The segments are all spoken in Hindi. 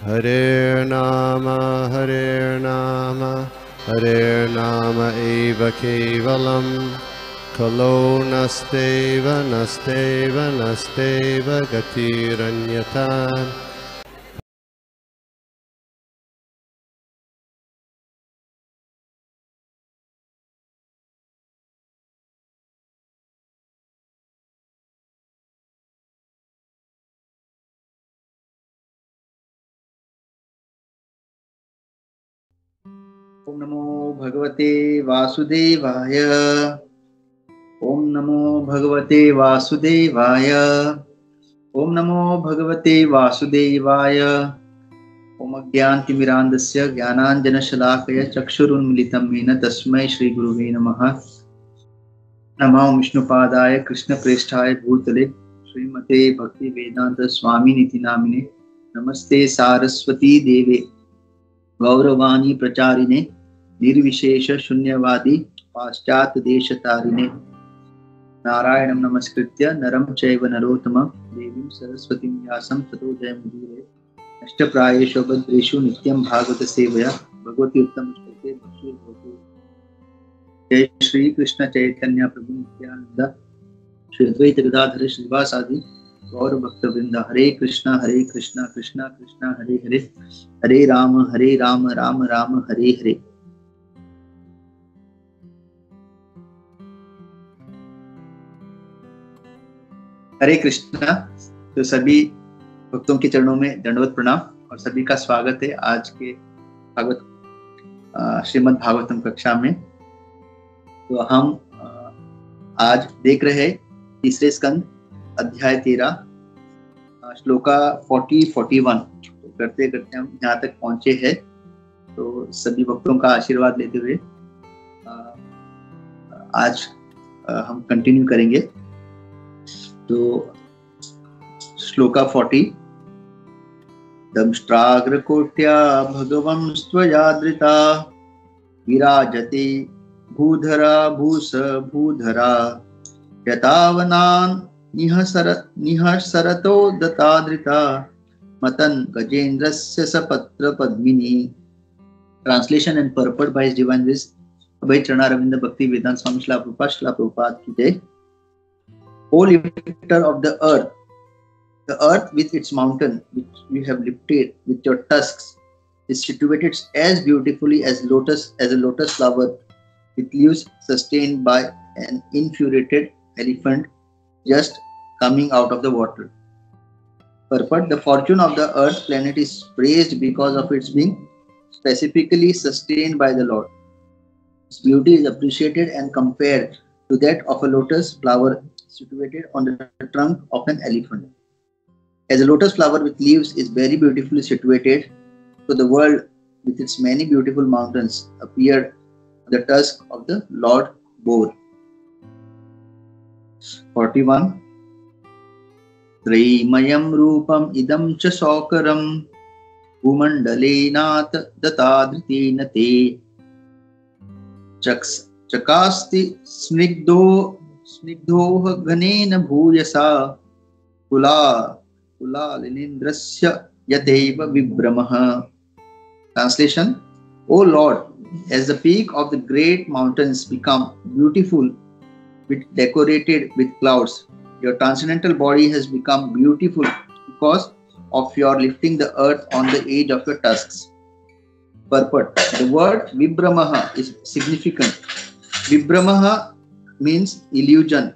Hare Nama Hare Nama eva kevalam Kalo nasteva nasteva nasteva gatiranyata. ओम नमो भगवते वासुदेवाय। ओम नमो भगवते वासुदेवाय। ओम नमो भगवते वासुदेवाय। ओम अज्ञानतिमिरान्धस्य ज्ञानाञ्जनशलाकया चक्षुरुन्मिलितं येन तस्मै श्रीगुरुवे नमः। नमो विष्णुपादाय कृष्णप्रेष्ठाय भूतले श्रीमते भक्तिवेदान्त स्वामिनिति नामिने। नमस्ते सारस्वती देवे गौरवाणी प्रचारिणे निर्विशेष शून्यवादी पाश्चात्य देशतारिणे। नारायणं नमस्कृत्य नरं चैव नरोत्तमं देवीं सरस्वतीं व्यासं ततो जयमुदीरये। नष्टप्रायेषु भद्रेषु नित्यं भागवत सेवया भगवती उत्तमश्लोके भक्तिर्भवतु। जय श्री कृष्ण चैतन्य प्रभु नित्यानंद श्री अद्वैत गदाधर श्रीवासादि गौर भक्तवृंद। हरे कृष्णा कृष्णा कृष्णा हरे हरे, हरे राम राम राम हरे हरे। हरे कृष्णा। तो सभी भक्तों के चरणों में दंडवत प्रणाम और सभी का स्वागत है आज के भागवत श्रीमद् भागवतम कक्षा में। तो हम आज देख रहे हैं तीसरे स्कंद अध्याय 13 श्लोका 40-41। तो करते करते हम यहाँ तक पहुंचे हैं। तो सभी भक्तों का आशीर्वाद लेते हुए आज हम कंटिन्यू करेंगे। तो श्लोका 40। दंष्ट्राग्रकोट्या भगवं स्वयादृता विराजते भूधरा भूस भूधरा यतावनान् निहसरतो दतादृता मतन गजेन्द्रस्य सपत्र Padmini. Translation and purport by His Divine Grace Abhay Charanaravindra Bhakti Vedanta Swami Srila Prabhupada ki jai. O lifter of the earth with its mountain, which you have lifted with your tusks, is situated as beautifully as a lotus flower with leaves sustained by an infuriated elephant just coming out of the water. Purport: the fortune of the earth planet is praised because of its being specifically sustained by the Lord. Its beauty is appreciated and compared to that of a lotus flower situated on the trunk of an elephant. As a lotus flower with leaves is very beautifully situated, so the world with its many beautiful mountains appeared on the tusk of the Lord boar. 41. Trimayam rupam idam cha saukaram भूमंडलेनाथ दतादृतेन ते चकास्ति स्निग्धोह घनेन भूयसा कुलालिनीन्द्रस्य यथैव विभ्रमः. Translation: O Lord, as the peak of the great mountains become beautiful decorated with clouds, your transcendental body has become beautiful because of your lifting the earth on the edge of your tusks. Purport: the word Vibhramaha is significant. Vibhramaha means illusion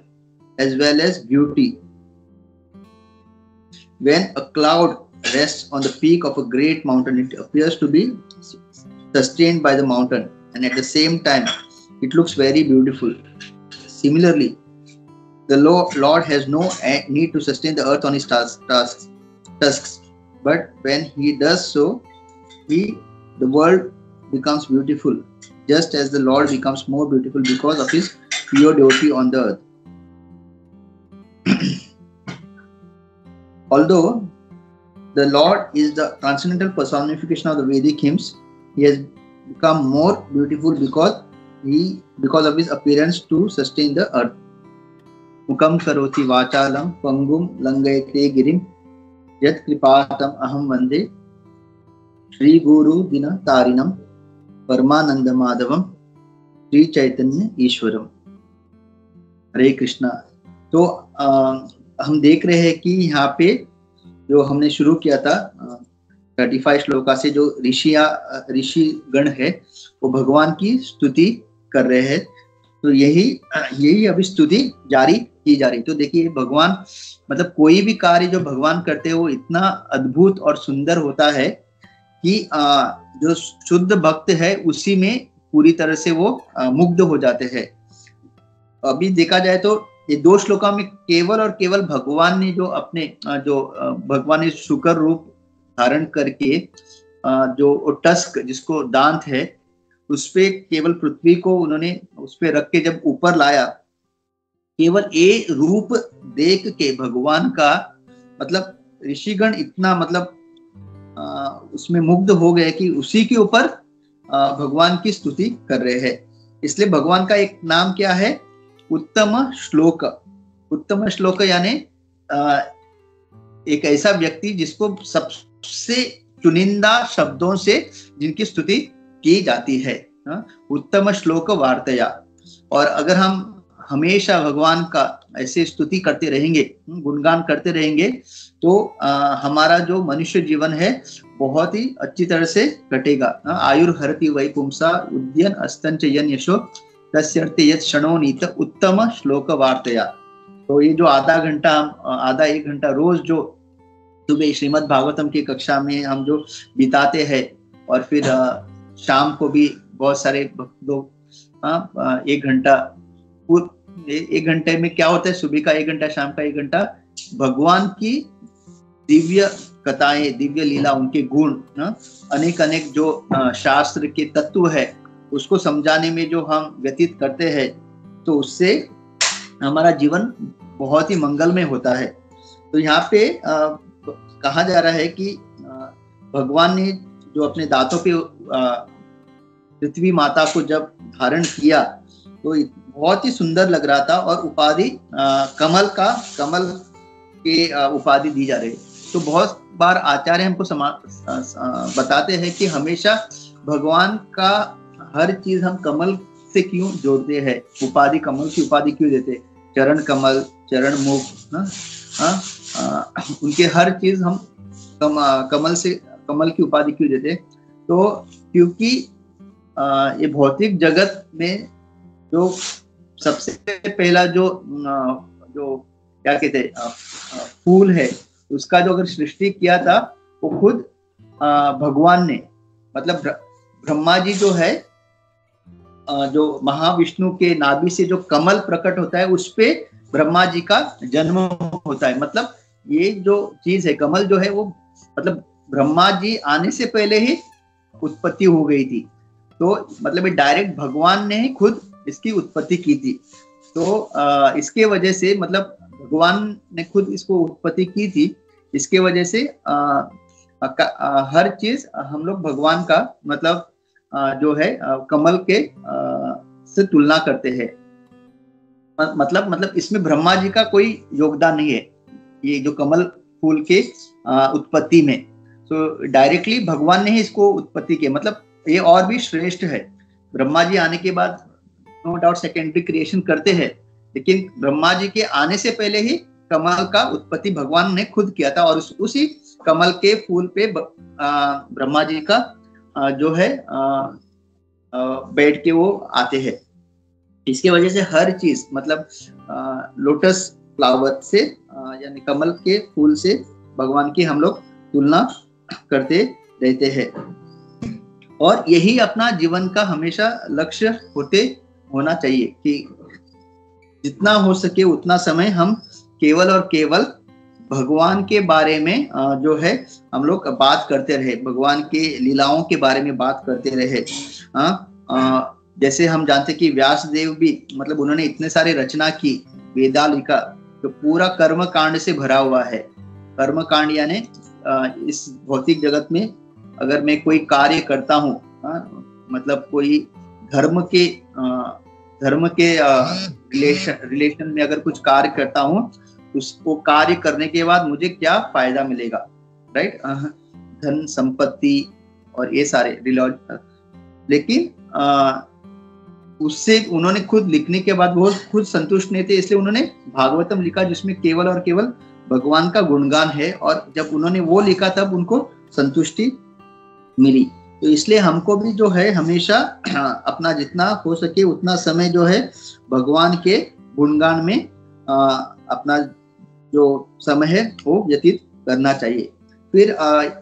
as well as beauty. When a cloud rests on the peak of a great mountain, it appears to be sustained by the mountain, and at the same time it looks very beautiful. Similarly, the Lord has no need to sustain the earth on his tusks, but when he does so, the world becomes beautiful, just as the Lord becomes more beautiful because of his pure devotee on the earth. Although the Lord is the transcendental personification of the Vedic hymns, he has become more beautiful because of his appearance to sustain the earth. Mukam karoti vachalam pangum langayate girim yat kripatam aham vande Shri गुरु दिन तारिणम परमानंद माधवम श्री चैतन्य ईश्वरम। हरे कृष्णा। तो हम देख रहे हैं कि यहाँ पे जो हमने शुरू किया था 35 श्लोका से, जो ऋषि गण है वो भगवान की स्तुति कर रहे हैं। तो यही अभी स्तुति जारी की जा रही। तो देखिए भगवान, मतलब कोई भी कार्य जो भगवान करते हैं वो इतना अद्भुत और सुंदर होता है कि जो शुद्ध भक्त है उसी में पूरी तरह से वो मुग्ध हो जाते हैं। अभी देखा जाए तो ये 2 श्लोका में केवल और केवल भगवान ने जो अपने भगवान ने शुकर रूप धारण करके जो टस्क, जिसको दांत है, उस पे केवल पृथ्वी को उन्होंने उस पे रख के जब ऊपर लाया, केवल ये रूप देख के भगवान का मतलब ऋषिगण इतना मतलब उसमें मुग्ध हो गए कि उसी के ऊपर भगवान की स्तुति कर रहे हैं। इसलिए भगवान का एक नाम क्या है? उत्तम श्लोक। उत्तम श्लोक यानी एक ऐसा व्यक्ति जिसको सबसे चुनिंदा शब्दों से जिनकी स्तुति की जाती है। उत्तम श्लोक वार्तया। और अगर हम हमेशा भगवान का ऐसे स्तुति करते रहेंगे, गुणगान करते रहेंगे, तो हमारा जो मनुष्य जीवन है बहुत ही अच्छी तरह से कटेगा। आयुर्हरति वै पुंसा उद्यन अस्तन च यन यशो तस्यर्थे यत् क्षणो नीत उत्तम श्लोक वार्तया। तो ये जो आधा 1 घंटा रोज जो सुबह श्रीमद् भागवतम की कक्षा में हम जो बिताते हैं, और फिर शाम को भी बहुत सारे लोग 1 घंटा, 1 घंटे में क्या होता है? सुबह का 1 घंटा, शाम का 1 घंटा भगवान की दिव्य कथाएं, दिव्य लीला, उनके गुण, अनेक जो शास्त्र के तत्व है उसको समझाने में जो हम व्यतीत करते हैं, तो उससे हमारा जीवन बहुत ही मंगलमय होता है। तो यहाँ पे कहा जा रहा है कि भगवान ने जो अपने दांतों पे पृथ्वी माता को जब धारण किया तो बहुत ही सुंदर लग रहा था, और उपाधि कमल के उपाधि दी जा रही। तो बहुत बार आचार्य हमको बताते हैं कि हमेशा भगवान का हर चीज हम कमल से क्यों जोड़ते हैं, उपाधि, कमल की उपाधि क्यों देते? चरण कमल, चरण मुख, उनके हर चीज हम कमल की उपाधि क्यों देते? तो क्योंकि ये भौतिक जगत में जो सबसे पहला जो क्या कहते हैं फूल है, उसका जो अगर सृष्टि किया था वो खुद भगवान ने, मतलब ब्रह्मा जी जो है, जो महाविष्णु के नाभि से जो कमल प्रकट होता है उस पे ब्रह्मा जी का जन्म होता है। मतलब ये जो चीज है कमल जो है वो मतलब ब्रह्मा जी आने से पहले ही उत्पत्ति हो गई थी। तो मतलब ये डायरेक्ट भगवान ने ही खुद इसकी उत्पत्ति की थी। तो इसके वजह से मतलब भगवान ने खुद इसको उत्पत्ति की थी, इसके वजह से हर चीज हम लोग भगवान का मतलब जो है कमल के से तुलना करते हैं। मतलब इसमें ब्रह्मा जी का कोई योगदान नहीं है, ये जो कमल फूल के उत्पत्ति में। तो डायरेक्टली भगवान ने ही इसको उत्पत्ति की, मतलब ये और भी श्रेष्ठ है। ब्रह्मा जी आने के बाद नो डाउट सेकेंडरी क्रिएशन करते हैं, लेकिन ब्रह्मा जी के आने से पहले ही कमल का उत्पत्ति भगवान ने खुद किया था, और उसी कमल के फूल पे ब्रह्मा जी का जो है बैठ के वो आते हैं। इसके वजह से हर चीज मतलब लोटस फ्लावर से यानी कमल के फूल से भगवान की हम लोग तुलना करते रहते हैं, और यही अपना जीवन का हमेशा लक्ष्य होना चाहिए कि जितना हो सके उतना समय हम केवल और केवल भगवान के बारे में जो है हम लोग बात करते रहे, भगवान के लीलाओं के बारे में बात करते रहे। जैसे हम जानते कि व्यास देव भी मतलब उन्होंने इतने सारे रचना की, वेदा लिखा, तो पूरा कर्म कांड से भरा हुआ है। कर्म कांड यानी इस भौतिक जगत में अगर मैं कोई कार्य करता हूँ, मतलब कोई धर्म के रिलेशन में अगर कुछ कार्य करता हूँ, उसको कार्य करने के बाद मुझे क्या फायदा मिलेगा, राइट? धन संपत्ति, और ये सारे लेकिन उससे उन्होंने खुद लिखने के बाद वो खुद संतुष्ट नहीं थे, इसलिए उन्होंने भागवतम लिखा जिसमें केवल और केवल भगवान का गुणगान है, और जब उन्होंने वो लिखा तब उनको संतुष्टि मिली। तो इसलिए हमको भी जो है हमेशा अपना जितना हो सके उतना समय जो है भगवान के गुणगान में अपना जो समय है वो व्यतीत करना चाहिए। फिर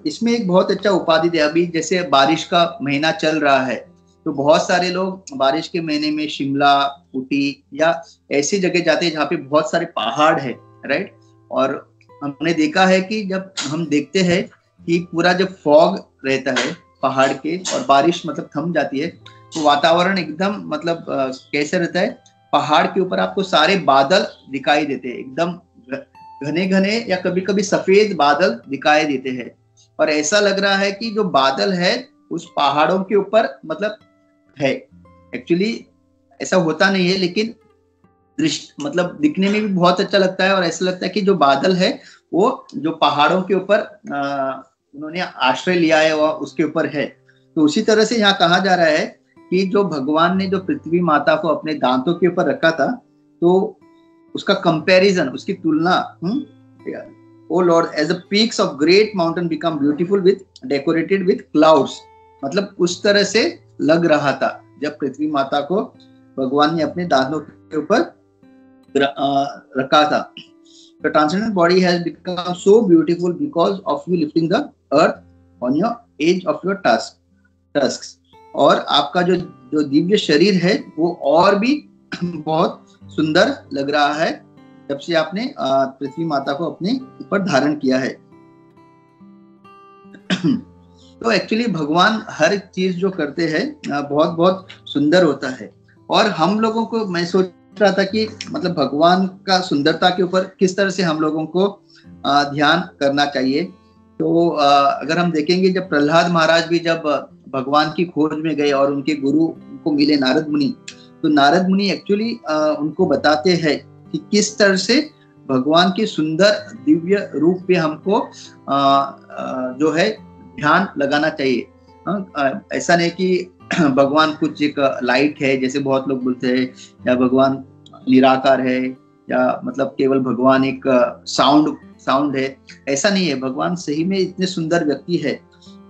इसमें एक बहुत अच्छा उपाधि दिया, अभी जैसे बारिश का महीना चल रहा है तो बहुत सारे लोग बारिश के महीने में शिमला, ऊटी या ऐसी जगह जाते हैं जहाँ पे बहुत सारे पहाड़ है, राइट। और हमने देखा है कि जब हम देखते हैं कि पूरा जब फॉग रहता है पहाड़ के और बारिश मतलब थम जाती है तो वातावरण एकदम मतलब कैसे रहता है, पहाड़ के ऊपर आपको सारे बादल दिखाई देते हैं, एकदम घने घने या कभी कभी सफेद बादल दिखाई देते हैं, और ऐसा लग रहा है कि जो बादल है उस पहाड़ों के ऊपर मतलब है। एक्चुअली ऐसा होता नहीं है, लेकिन दृष्टि मतलब दिखने में भी बहुत अच्छा लगता है, और ऐसा लगता है कि जो बादल है वो जो पहाड़ों के ऊपर उन्होंने आश्रय लिया है वो उसके ऊपर है। तो उसी तरह से यहाँ कहा जा रहा है कि जो भगवान ने जो पृथ्वी माता को अपने दांतों के ऊपर रखा था, तो उसका कंपैरिजन, उसकी तुलना, O lord as the peaks of great mountain become beautiful with decorated with clouds, मतलब उस तरह से लग रहा था जब पृथ्वी माता को भगवान ने अपने दांतों के ऊपर रखा था। The transcendent body has become so beautiful because of you lifting the earth on your edge of your tusks. और आपका जो दिव्य शरीर है वो और भी बहुत सुंदर लग रहा है जब से आपने पृथ्वी माता को अपने ऊपर धारण किया है। तो एक्चुअली भगवान हर चीज जो करते हैं बहुत बहुत सुंदर होता है, और हम लोगों को, मैं सोच रहा था कि मतलब भगवान का सुंदरता के ऊपर किस तरह से हम लोगों को ध्यान करना चाहिए। तो अगर हम देखेंगे जब प्रहलाद महाराज भी जब भगवान की खोज में गए और उनके गुरु को मिले नारद मुनि, तो नारद मुनि एक्चुअली उनको बताते हैं कि किस तरह से भगवान के सुंदर दिव्य रूप पे हमको जो है ध्यान लगाना चाहिए। ऐसा नहीं कि भगवान कुछ एक लाइट है जैसे बहुत लोग बोलते हैं, या भगवान निराकार है, या मतलब केवल भगवान एक साउंड है, ऐसा नहीं है। भगवान सही में इतने सुंदर व्यक्ति है।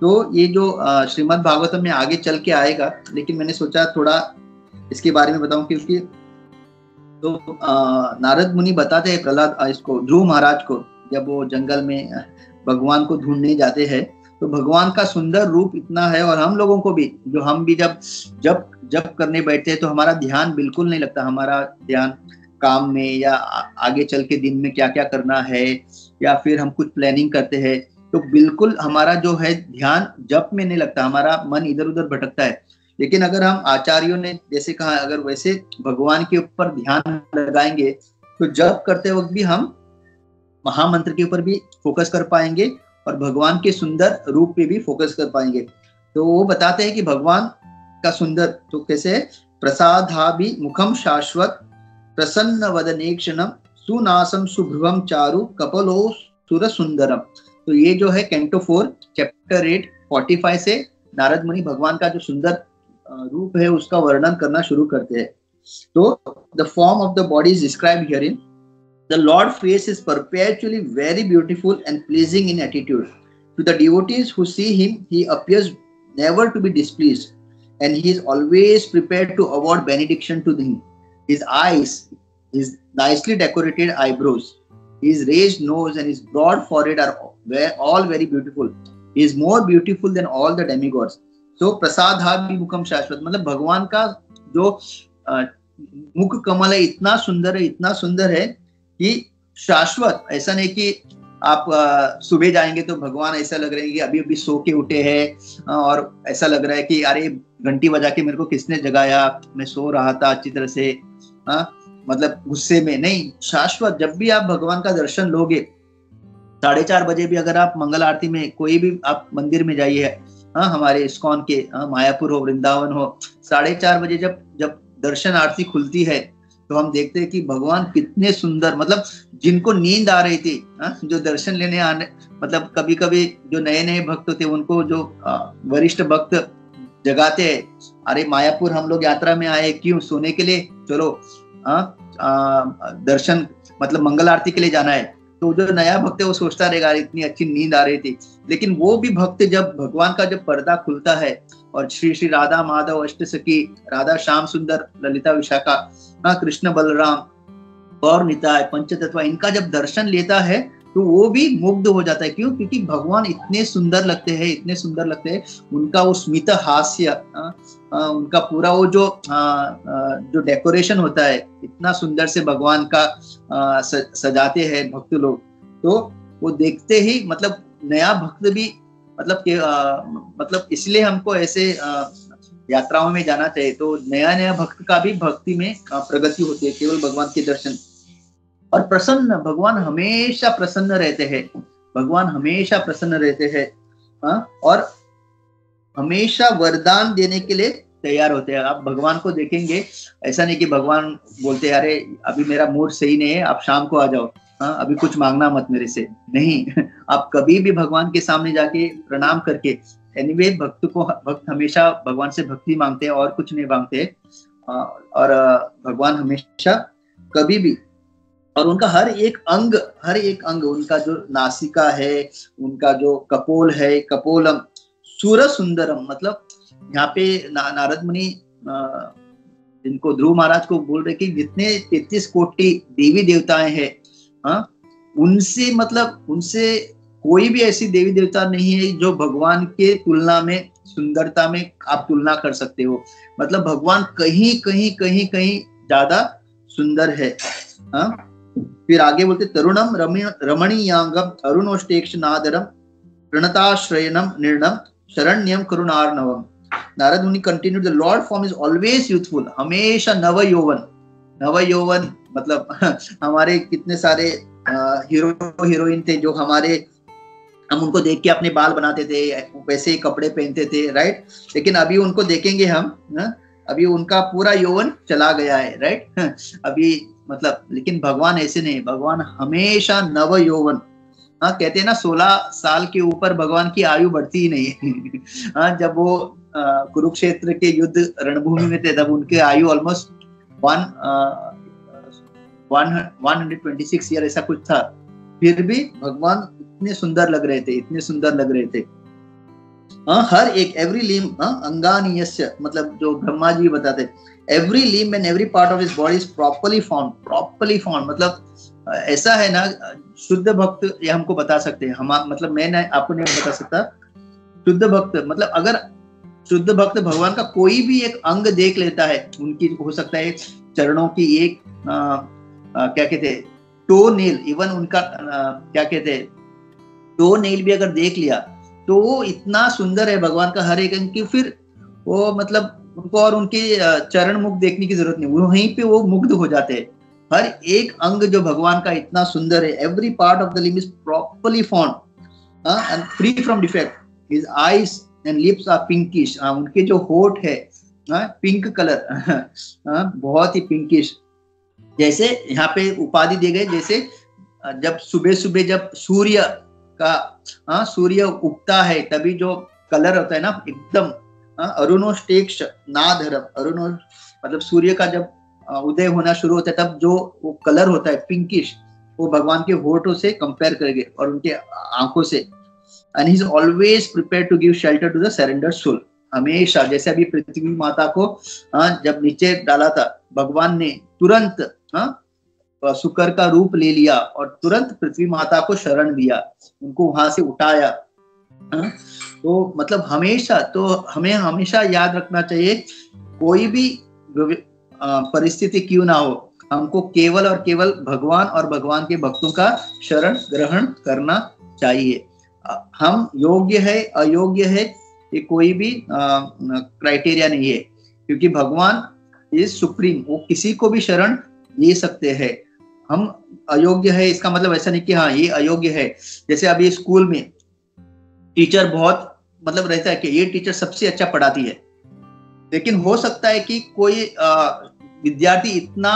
तो ये जो श्रीमद् भागवतम में आगे चल के आएगा, लेकिन मैंने सोचा थोड़ा इसके बारे में बताऊं, क्योंकि तो नारद मुनि बताते हैं प्रहलाद इसको ध्रुव महाराज को, जब वो जंगल में भगवान को ढूंढने जाते हैं तो भगवान का सुंदर रूप इतना है, और हम लोगों को भी जो हम भी जब करने बैठते हैं तो हमारा ध्यान बिल्कुल नहीं लगता, हमारा ध्यान काम में या आगे चल के दिन में क्या क्या करना है, या फिर हम कुछ प्लानिंग करते हैं तो बिल्कुल हमारा जो है ध्यान जप में नहीं लगता, हमारा मन इधर उधर भटकता है। लेकिन अगर हम आचार्यों ने जैसे कहा, अगर वैसे भगवान के ऊपर ध्यान लगाएंगे तो जप करते वक्त भी हम महामंत्र के ऊपर भी फोकस कर पाएंगे और भगवान के सुंदर रूप पे भी फोकस कर पाएंगे। तो वो बताते हैं कि भगवान का सुंदर तो कैसे है, प्रसादाभि मुखम शाश्वत प्रसन्न वदनेक्षणम सुनासम सुभ्रुवम चारु कपलो सुर सुंदरम। तो ये जो है कैंटो 4 चैप्टर 8 45 से नारद मुनि भगवान का जो सुंदर रूप है उसका वर्णन करना शुरू करते हैं। तो the form of the body is described herein. The Lord's face is perpetually very beautiful and pleasing in attitude. To the devotees who see him, he appears never to be displeased, and he is always prepared to award benediction to them. His eyes, his nicely decorated eyebrows, his raised nose and his broad forehead are all very beautiful. He is more beautiful than all the demigods. So prasadhabhi mukham shashvat, मतलब भगवान का जो मुख कमल है इतना सुंदर है कि शाश्वत। ऐसा नहीं कि आप सुबह जाएंगे तो भगवान ऐसा लग रहा है कि अभी अभी सो के उठे हैं और ऐसा लग रहा है कि अरे घंटी बजा के मेरे को किसने जगाया, मैं सो रहा था अच्छी तरह से, मतलब गुस्से में नहीं। शाश्वत जब भी आप भगवान का दर्शन लोगे, 4:30 बजे भी अगर आप मंगल आरती में कोई भी आप मंदिर में जाइए, हमारे इस्कॉन के मायापुर हो वृंदावन हो, 4:30 बजे जब दर्शन आरती खुलती है तो हम देखते हैं कि भगवान कितने सुंदर, मतलब जिनको नींद आ रही थी, जो दर्शन लेने आने, मतलब कभी कभी जो नए नए भक्त होते वो जो वरिष्ठ भक्त जगाते हैं, अरे मायापुर हम लोग यात्रा में आए, क्यों? सोने के लिए, चलो दर्शन मतलब मंगल आरती के लिए जाना है। तो जो नया भक्त है वो सोचता रहेगा इतनी अच्छी नींद आ रही थी, लेकिन वो भी भक्त जब भगवान का जब पर्दा खुलता है और श्री श्री राधा माधव अष्ट सखी, राधा श्याम सुंदर ललिता विशाखा, कृष्ण बलराम और निताय पंचतत्व, इनका जब दर्शन लेता है तो वो भी मुग्ध हो जाता है। क्यों? क्योंकि भगवान इतने सुंदर लगते हैं, इतने सुंदर लगते हैं। उनका वो स्मित हास्य, उनका पूरा वो जो डेकोरेशन होता है, इतना सुंदर से भगवान का सजाते हैं भक्त लोग, तो वो देखते ही मतलब नया भक्त भी मतलब इसलिए हमको ऐसे यात्राओं में जाना चाहिए। तो नया नया भक्त का भी भक्ति में प्रगति होती है केवल भगवान के दर्शन। और प्रसन्न, भगवान हमेशा प्रसन्न रहते हैं, भगवान हमेशा प्रसन्न रहते हैं और हमेशा वरदान देने के लिए तैयार होते हैं। आप भगवान को देखेंगे, ऐसा नहीं कि भगवान बोलते हैं अरे अभी मेरा मूड सही नहीं है, आप शाम को आ जाओ, अभी कुछ मांगना मत मेरे से, नहीं। आप कभी भी भगवान के सामने जाके प्रणाम करके, एनीवे भक्त हमेशा भगवान से भक्ति मांगते हैं और कुछ नहीं मांगते। और भगवान हमेशा कभी भी, और उनका हर एक अंग, उनका जो नासिका है, उनका जो कपोल है, कपोलम सूर सुंदरम, मतलब यहाँ पे नारद मुनि जिनको ध्रुव महाराज को बोल रहे कि जितने 33 कोटि देवी देवताएं हैं, उनसे कोई भी ऐसी देवी देवता नहीं है जो भगवान के तुलना में सुंदरता में आप तुलना कर सकते हो। मतलब भगवान कहीं कहीं कहीं कहीं ज्यादा सुंदर है। फिर आगे बोलते तरुणम रमणीयांगम अरुणोष्टेक्ष नादरम प्रणताश्रयनम निर्णम शरण्यम करुणार्णवम। नारद मुनि continue, the Lord form is always youthful, हमेशा नव यौवन मतलब हमारे कितने सारे हीरो हीरोइन थे जो हम उनको देख के अपने बाल बनाते थे, वैसे ही कपड़े पहनते थे, राइट। लेकिन अभी उनको देखेंगे हम, अभी उनका पूरा यौवन चला गया है, राइट। अभी मतलब, लेकिन भगवान ऐसे नहीं, भगवान हमेशा नव यौवन। कहते हैं ना 16 साल के ऊपर भगवान की आयु बढ़ती ही नहीं। जब वो कुरुक्षेत्र के युद्ध रणभूमि में थे तब उनकी आयु ऑलमोस्ट 126 ईयर ऐसा कुछ था, फिर भी भगवान इतने सुंदर लग रहे थे। हर एक एवरी लिम अंगानीयस्य, मतलब जो ब्रह्मा जी बताते, every limb and every part of his body is properly found. मतलब ऐसा है ना, शुद्ध भक्त ये हमको बता सकते हैं, हम मतलब मैं आपको नहीं बता सकता। शुद्ध भक्त मतलब अगर शुद्ध भक्त भगवान का कोई भी एक अंग देख लेता है, उनकी हो सकता है चरणों की एक क्या कहते हैं टो नेल, इवन उनका क्या कहते हैं टो नेल भी अगर देख लिया तो वो इतना सुंदर है भगवान का हर एक अंग की, फिर वो मतलब उनको और उनके चरण मुख देखने की जरूरत नहीं, वहीं पे वो मुग्ध हो जाते हैं। हर एक अंग जो भगवान का इतना सुंदर है, every part of the limb is properly found and free from defect. His eyes and lips are pinkish, उनके जो होठ है पिंक कलर, बहुत ही पिंकिश। जैसे यहाँ पे उपाधि दिए गए, जैसे जब सुबह जब सूर्य उगता है तभी जो कलर होता है ना एकदम अरुणोष्टेक्ष नाधरम, अरुणोष मतलब सूर्य का जब उदय होना शुरू होता है तब जो वो कलर होता है पिंकिश, वो भगवान के होठों से कंपेयर करेंगे और उनके आंखों से। And he is always prepared to give shelter to the surrender soul, हमेशा। जैसे अभी पृथ्वी माता को जब नीचे डाला था भगवान ने, तुरंत शुक्र का रूप ले लिया और तुरंत पृथ्वी माता को शरण दिया, उनको वहां से उठाया। तो मतलब हमें हमेशा याद रखना चाहिए, कोई भी परिस्थिति क्यों ना हो, हमको केवल और केवल भगवान और भगवान के भक्तों का शरण ग्रहण करना चाहिए। हम योग्य है अयोग्य है ये कोई भी क्राइटेरिया नहीं है, क्योंकि भगवान इज सुप्रीम, वो किसी को भी शरण दे सकते हैं। हम अयोग्य है इसका मतलब ऐसा नहीं कि हाँ ये अयोग्य है। जैसे अभी स्कूल में टीचर बहुत मतलब रहता है कि ये टीचर सबसे अच्छा पढ़ाती है, लेकिन हो सकता है कि कोई विद्यार्थी इतना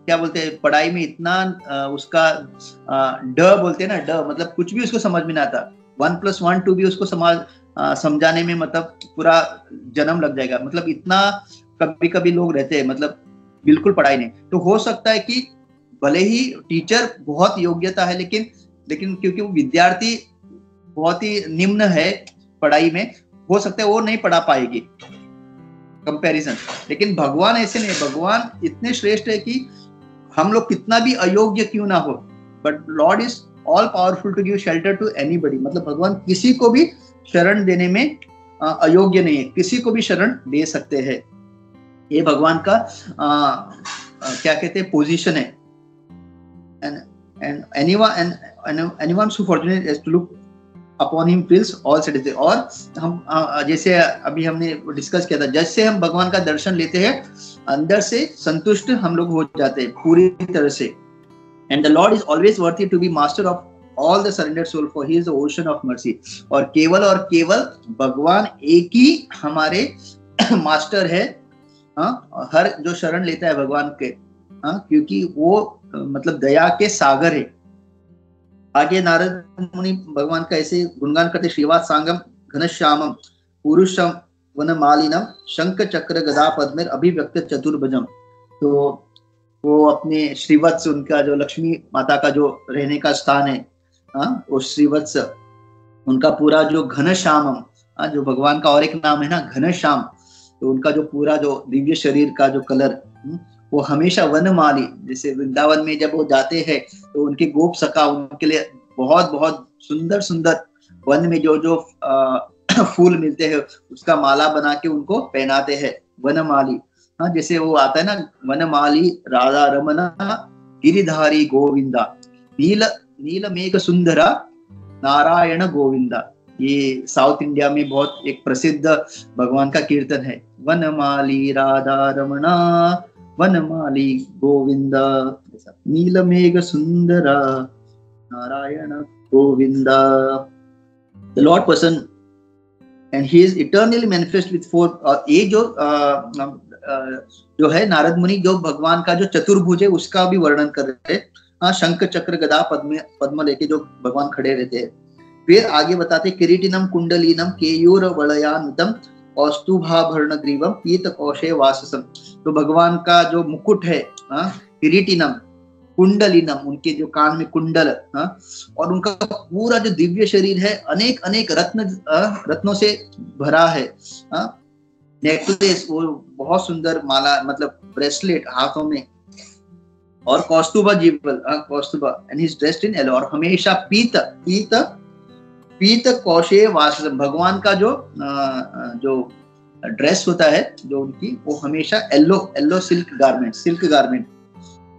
क्या बोलते हैं पढ़ाई में इतना उसका ड बोलते हैं ना, ड मतलब कुछ भी उसको समझ में ना आता, 1+1 2 भी उसको समझाने में मतलब पूरा जन्म लग जाएगा, मतलब इतना कभी कभी लोग रहते हैं मतलब बिल्कुल पढ़ाई नहीं। तो हो सकता है कि भले ही टीचर बहुत योग्यता है, लेकिन क्योंकि वो विद्यार्थी बहुत ही निम्न है पढ़ाई में, हो सकता है वो नहीं पढ़ा पाएगी कंपैरिजन। लेकिन भगवान ऐसे नहीं, भगवान इतने श्रेष्ठ है कि हम लोग कितना भी अयोग्य क्यों ना हो, but lord is all powerful to give shelter to anybody. मतलब भगवान किसी को भी शरण देने में अयोग्य नहीं है, किसी को भी शरण दे सकते हैं। ये भगवान का क्या कहते हैं पोजीशन है। and anyone who fortunate is to look upon him feels all satisfied। और हम जैसे अभी हमने डिस्कस किया था, जैसे हम भगवान का दर्शन लेते हैं अंदर से संतुष्ट हम लोग हो जाते हैं पूरी तरह से। and the Lord is always worthy to be master of all the surrendered soul, for he is the ocean of mercy। और केवल भगवान एक ही हमारे मास्टर है, हर जो शरण लेता है भगवान के, क्योंकि वो मतलब दया के सागर है। आगे नारद मुनि भगवान का ऐसे गुणगान करते, श्रीवास सांगम घनश्यामम पुरुषम वनमालिनम शंख चक्र गदा पद्मेर अभिव्यक्त चतुर्भुजम। तो वो अपने श्रीवत्स, उनका जो लक्ष्मी माता का जो रहने का स्थान है, वो श्रीवत्स, उनका पूरा जो घनश्यामम, जो भगवान का और एक नाम है ना घनश्याम, तो उनका जो पूरा जो दिव्य शरीर का जो कलर, वो हमेशा वनमाली, जैसे वृंदावन में जब वो जाते हैं तो उनके गोप सखा उनके लिए बहुत बहुत सुंदर सुंदर वन में जो फूल मिलते हैं उसका माला बना के उनको पहनाते हैं, वनमाली। जैसे वो आता है ना, वनमाली राधा रमना गिरिधारी गोविंदा नील मेघ सुंदरा नारायण गोविंदा। ये साउथ इंडिया में बहुत एक प्रसिद्ध भगवान का कीर्तन है, वनमाली राधा रमणा वनमाली गोविंदा नीलमेघ सुंदरा Narayan Govinda. The Lord person and he is eternally manifest with four। ये जो है नारद मुनि जो भगवान का जो चतुर्भुज है उसका भी वर्णन कर रहे हैं। शंख चक्र गदा पद्म लेके जो भगवान खड़े रहते हैं। फिर आगे बताते, किरीटिनम कुंडलीनम केयूर वलयान्वितम औस्तुभाभरण ग्रीवम पीत कौशे वाससम। तो भगवान का जो मुकुट है, किरीटिनम कुंडलिनम, उनके जो कान में कुंडल, और उनका पूरा जो दिव्य शरीर है अनेक अनेक रत्नों से भरा है। नेकलेस, वो बहुत सुंदर माला, मतलब ब्रेसलेट हाथों में, और Kaustubha jewel, Kaustubha, and he is dressed in yellow, और हमेशा पीत कौशे वाससम। भगवान का जो ड्रेस होता है जो उनकी, वो हमेशा येलो सिल्क गारमेंट।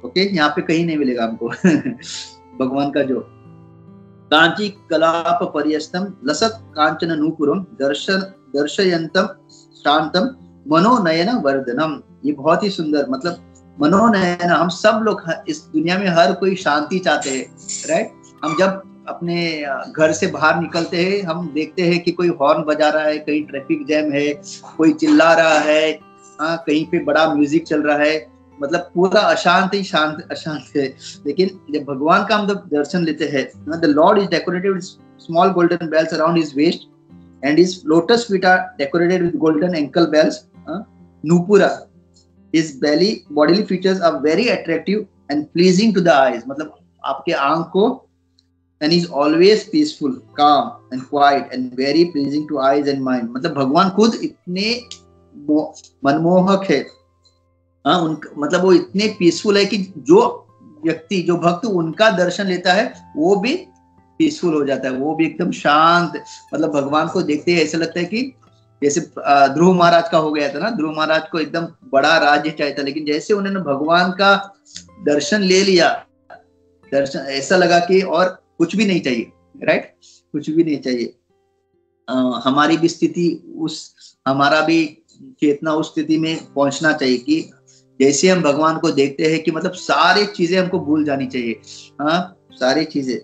ओके, यहाँ पे कहीं नहीं मिलेगा हमको भगवान का जो कांची कलाप पर्यस्तम लसत कांचन नूपुरम दर्शयंतम शांतम मनोनयन वर्धनम। ये बहुत ही सुंदर, मतलब मनोनयन, हम सब लोग इस दुनिया में हर कोई शांति चाहते हैं, राइट। हम जब अपने घर से बाहर निकलते हैं, हम देखते हैं कि कोई हॉर्न बजा रहा है, कहीं ट्रैफिक जैम है, कोई चिल्ला रहा है, कहीं पे बड़ा म्यूजिक चल रहा है, मतलब पूरा अशांत है। लेकिन जब भगवान का हम जब दर्शन लेते हैं, the lord is decorated with small golden bells around his waist and his lotus feet are decorated with golden ankle bells nupura. His bodily features are very attractive and pleasing to the eyes. मतलब आपके आंख को, and he is always peaceful, calm and quiet and very pleasing to eyes and mind। मतलब भगवान खुद इतने मनमोहक है, मतलब वो इतने पीसफुल है कि जो व्यक्ति, जो भक्त उनका दर्शन लेता है वो भी पीसफुल हो जाता है, वो भी एकदम शांत। मतलब भगवान को देखते ही ऐसा लगता है कि जैसे ध्रुव महाराज का हो गया था ना, ध्रुव महाराज को एकदम बड़ा राज्य चाहिए था, लेकिन जैसे उन्होंने भगवान का दर्शन ले लिया, दर्शन ऐसा लगा कि और कुछ भी नहीं चाहिए, राइट, कुछ भी नहीं चाहिए। हमारी भी स्थिति हमारा भी चेतना उस स्थिति में पहुंचना चाहिए कि जैसे हम भगवान को देखते हैं कि मतलब सारी चीजें हमको भूल जानी चाहिए, सारी चीजें।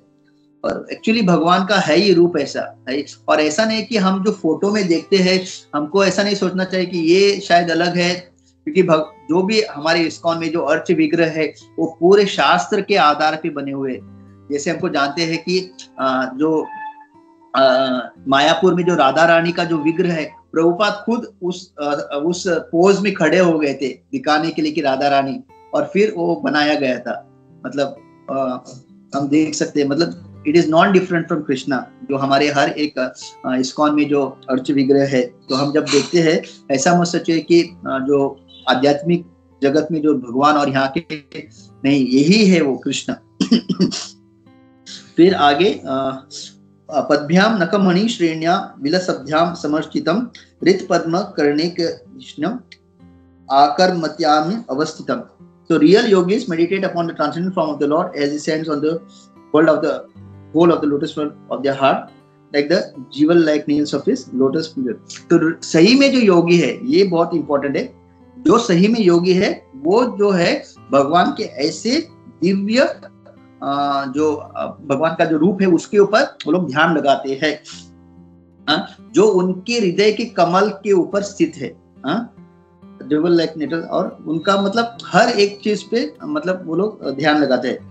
और एक्चुअली भगवान का है ही रूप ऐसा है, और ऐसा नहीं कि हम जो फोटो में देखते हैं हमको ऐसा नहीं सोचना चाहिए कि ये शायद अलग है, क्योंकि जो भी हमारे इस्कॉन में जो अर्च विग्रह है वो पूरे शास्त्र के आधार पे बने हुए। जैसे हमको जानते हैं कि जो मायापुर में जो राधा रानी का जो विग्रह है, प्रभुपाद खुद उस पोज में खड़े हो गए थे दिखाने के लिए कि राधा रानी, और फिर वो बनाया गया था। मतलब हम देख सकते हैं, मतलब it is not different from Krishna, जो हमारे हर एक इस्कॉन में जो अर्च विग्रह है। तो हम जब देखते हैं ऐसा मत सोचिए कि जो आध्यात्मिक जगत में जो भगवान और यहाँ के नहीं, यही है वो कृष्ण। फिर आगे पद्भ्याम नकमणि श्रेण्या विलसभ्याम समर्चितम ऋत पद्म कर्णिकष्णम आकर्मत्याम अवस्थितम। So real yogis meditate upon the transcendental form of the Lord as he stands on the whole of the lotus flower of their heart, like the jewel-like nails of his lotus finger. तो सही में जो योगी है, ये बहुत इंपॉर्टेंट है, जो सही में योगी है वो जो है भगवान के ऐसे दिव्य जो भगवान का जो रूप है उसके ऊपर वो लोग ध्यान लगाते हैं, जो उनके हृदय के कमल के ऊपर स्थित है, जबल लाइक नेटल, और उनका मतलब हर एक चीज पे मतलब वो लोग ध्यान लगाते हैं।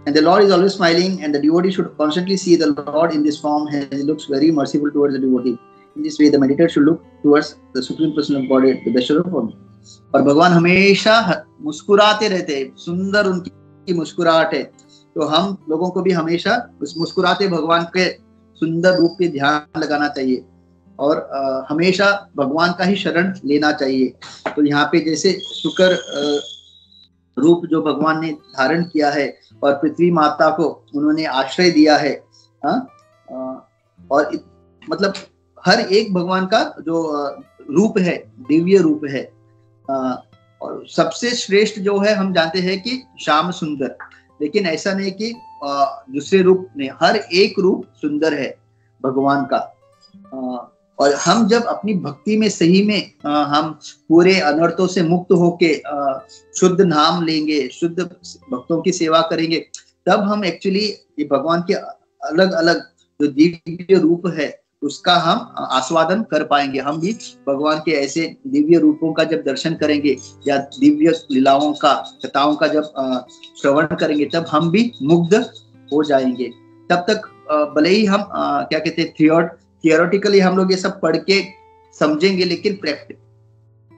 And the Lord is always smiling, and the devotee should constantly see the Lord in this form as he looks very merciful towards the devotee. In this way, the meditator should look towards the Supreme Person of Godhead, the best of form. और भगवान हमेशा मुस्कुराते रहते हैं, सुंदर उनकी मुस्कुराहट है। तो हम लोगों को भी हमेशा उस मुस्कुराते भगवान के सुंदर रूप पे ध्यान लगाना चाहिए और हमेशा भगवान का ही शरण लेना चाहिए। तो यहाँ पे जैसे शुक्र रूप जो भगवान ने धारण किया है और पृथ्वी माता को उन्होंने आश्रय दिया है, और मतलब हर एक भगवान का जो रूप है दिव्य रूप है, और सबसे श्रेष्ठ जो है हम जानते हैं कि श्याम सुंदर, लेकिन ऐसा नहीं कि दूसरे रूप नहीं, हर एक रूप सुंदर है भगवान का। और हम जब अपनी भक्ति में सही में हम पूरे अनर्थों से मुक्त होके शुद्ध नाम लेंगे, शुद्ध भक्तों की सेवा करेंगे, तब हम एक्चुअली ये भगवान के अलग अलग जो दिव्य रूप है उसका हम आस्वादन कर पाएंगे। हम भी भगवान के ऐसे दिव्य रूपों का जब दर्शन करेंगे या दिव्य लीलाओं का कथाओं का जब श्रवण करेंगे, तब हम भी मुग्ध हो जाएंगे। तब तक भले ही हम क्या कहते हैं थियोरेटिकली हम लोग ये सब पढ़ के समझेंगे, लेकिन प्रैक्टिस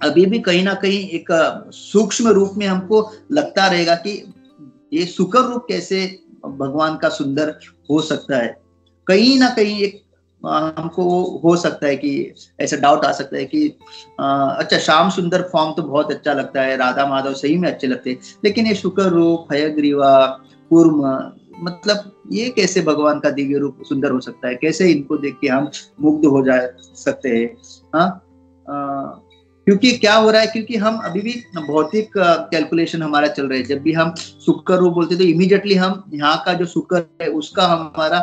अभी भी कहीं ना कहीं एक सूक्ष्म रूप में हमको लगता रहेगा कि ये सुकर रूप कैसे भगवान का सुंदर हो सकता है। कहीं ना कहीं एक हमको हो सकता है कि ऐसा डाउट आ सकता है कि अच्छा श्याम सुंदर फॉर्म तो बहुत अच्छा लगता है, राधा माधव सही में अच्छे लगते हैं, लेकिन ये शुक्र रूप, हयग्रीवा, कूर्म, मतलब ये कैसे भगवान का दिव्य रूप सुंदर हो सकता है, कैसे इनको देख के हम मुग्ध हो जा सकते हैं। क्योंकि क्या हो रहा है, क्योंकि हम अभी भी भौतिक कैलकुलेशन हमारा चल रहा है। जब भी हम शुक्र रूप बोलते तो इमीडिएटली हम यहाँ का जो शुक्र है उसका हमारा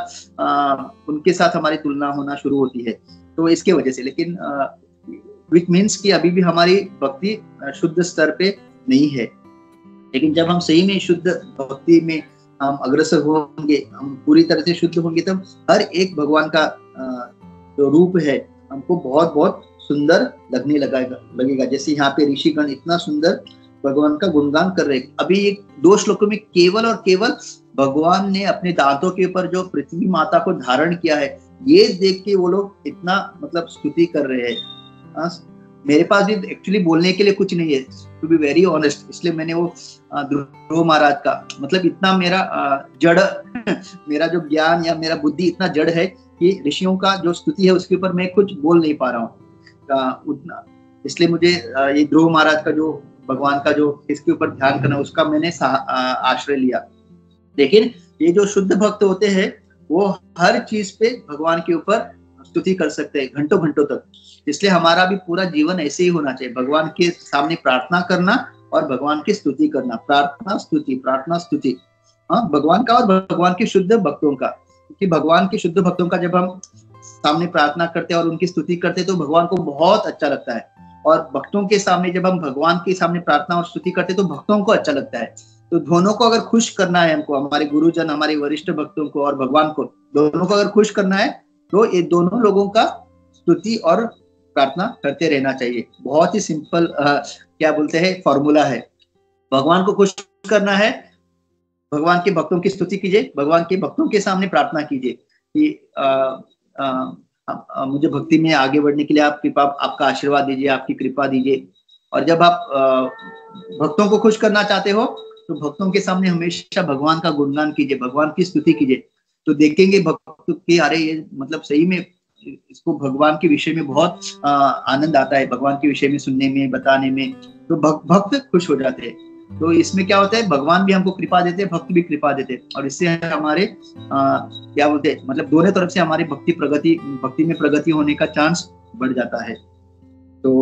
उनके साथ हमारी तुलना होना शुरू होती है, तो इसके वजह से। लेकिन विच मीन्स कि अभी भी हमारी भक्ति शुद्ध स्तर पे नहीं है। लेकिन जब हम सही में शुद्ध भक्ति में हम अग्रसर होंगे, हम पूरी तरह से शुद्ध होंगे, तब हर एक भगवान का जो रूप है हमको बहुत बहुत सुंदर लगने लगेगा। जैसे यहाँ पे ऋषिगण इतना सुंदर भगवान का गुणगान कर रहे हैं। अभी एक 2 श्लोकों में केवल और केवल भगवान ने अपने दांतों के ऊपर जो पृथ्वी माता को धारण किया है, ये देख के वो लोग इतना मतलब स्तुति कर रहे हैं। मेरे पास भी एक्चुअली बोलने के लिए कुछ नहीं है, टू बी वेरी ऑनेस्ट, इसलिए मैंने वो ध्रुव महाराज का मतलब इतना मेरा जड़ मेरा जो ज्ञान या मेरा बुद्धि इतना जड़ है कि ऋषियों का जो स्तुति है उसके ऊपर मैं कुछ बोल नहीं पा रहा हूँ उतना। इसलिए मुझे ये ध्रुव महाराज का जो भगवान का जो इसके ऊपर ध्यान करना, उसका मैंने आश्रय लिया। लेकिन ये जो शुद्ध भक्त होते हैं वो हर चीज पे भगवान के ऊपर स्तुति कर सकते हैं घंटों घंटों तक। इसलिए हमारा भी पूरा जीवन ऐसे ही होना चाहिए, भगवान के सामने प्रार्थना करना और भगवान की स्तुति करना, प्रार्थना स्तुति, हाँ, भगवान का और भगवान के शुद्ध भक्तों का। क्योंकि भगवान के शुद्ध भक्तों का जब हम सामने प्रार्थना करते हैं और उनकी स्तुति करते हैं तो भगवान को बहुत अच्छा लगता है, और भक्तों के सामने जब हम भगवान के सामने प्रार्थना और स्तुति करते हैं तो भक्तों को अच्छा लगता है। तो दोनों को अगर खुश करना है हमको, हमारे गुरुजन, हमारे वरिष्ठ भक्तों को और भगवान को, दोनों को अगर खुश करना है तो ये दोनों लोगों का स्तुति और प्रार्थना करते रहना चाहिए। बहुत ही सिंपल क्या बोलते हैं फॉर्मूला है। भगवान को खुश करना है, भगवान के भक्तों की स्तुति कीजिए, भगवान के भक्तों के सामने प्रार्थना कीजिए कि मुझे भक्ति में आगे बढ़ने के लिए आप कृपा, आपका आशीर्वाद दीजिए, आपकी कृपा दीजिए। और जब आप भक्तों को खुश करना चाहते हो तो भक्तों के सामने हमेशा भगवान का गुणगान कीजिए, भगवान की स्तुति कीजिए। तो देखेंगे भक्त की अरे ये मतलब सही में इसको भगवान के विषय में बहुत आनंद आता है, भगवान के विषय में सुनने में, बताने में। तो भक्त खुश हो जाते हैं। तो इसमें क्या होता है, भगवान भी हमको कृपा देते हैं, भक्त भी कृपा देते हैं, और इससे हमारे क्या बोलते हैं मतलब दोनों तरफ से हमारी भक्ति में प्रगति होने का चांस बढ़ जाता है। तो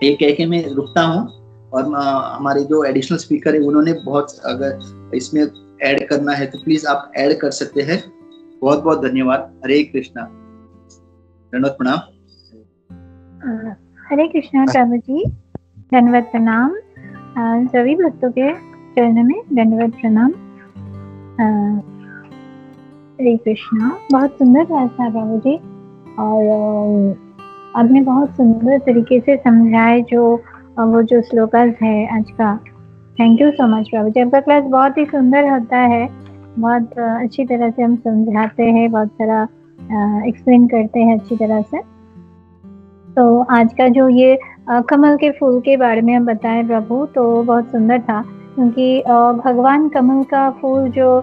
ये कह के मैं रुकता हूँ। और हमारे जो एडिशनल स्पीकर है उन्होंने बहुत, अगर इसमें ऐड करना है तो प्लीज आप ऐड कर सकते हैं। बहुत बहुत धन्यवाद। हरे कृष्णा, दंडवत प्रणाम। हरे कृष्णा प्रभु जी, दंडवत प्रणाम। सभी भक्तों के चरणों में दंडवत प्रणाम। हरे कृष्णा। बहुत सुंदर प्रार्थना प्रभु जी, और आपने बहुत सुंदर तरीके से समझाए जो वो जो श्लोकास है आज का। थैंक यू सो मच प्रभु जी। आपका क्लास बहुत ही सुंदर होता है, बहुत अच्छी तरह से हम समझाते हैं, बहुत सारा एक्सप्लेन करते हैं अच्छी तरह से। तो आज का जो ये कमल के फूल के बारे में हम बताए प्रभु, तो बहुत सुंदर था, क्योंकि भगवान कमल का फूल जो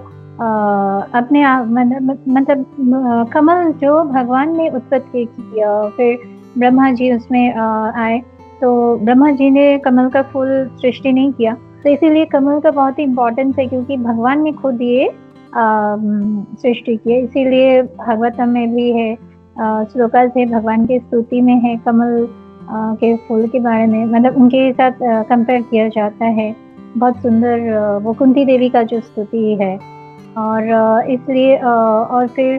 अपने आप मतलब कमल जो भगवान ने उत्पत्ति किया, फिर ब्रह्मा जी उसमें आए, तो ब्रह्मा जी ने कमल का फूल सृष्टि नहीं किया। तो इसीलिए कमल का बहुत ही इम्पोर्टेंस है, क्योंकि भगवान ने खुद ये सृष्टि की है। इसीलिए भागवतम में भी है श्लोकास है, भगवान की स्तुति में है कमल के फूल के बारे में, मतलब उनके साथ कंपेयर किया जाता है। बहुत सुंदर वो कुंती देवी का जो स्तुति है। और इसलिए और फिर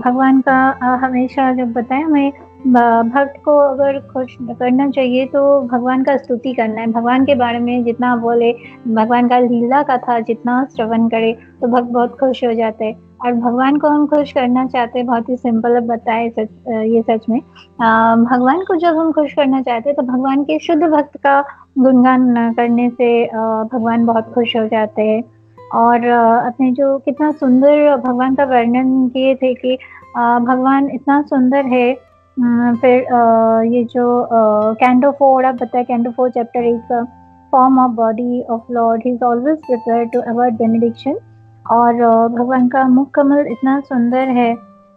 भगवान का हमेशा जब बताए हमें भक्त को अगर खुश करना चाहिए तो भगवान का स्तुति करना है। भगवान के बारे में जितना बोले, भगवान का लीला कथा जितना श्रवण करे तो भक्त बहुत खुश हो जाते हैं। और भगवान को हम खुश करना चाहते हैं, बहुत ही सिंपल बताए ये सच में भगवान को जब हम खुश करना चाहते हैं तो भगवान के शुद्ध भक्त का गुणगान करने से भगवान बहुत खुश हो जाते हैं। और अपने जो कितना सुंदर भगवान का वर्णन किए थे कि भगवान इतना सुंदर है। फिर ये जो कैंटो 4 आप बताए, कैंटो 4 चैप्टर 8 का form of body of lord, he is always prepared to avoid benediction. और भगवान का मुख कमल इतना सुंदर है,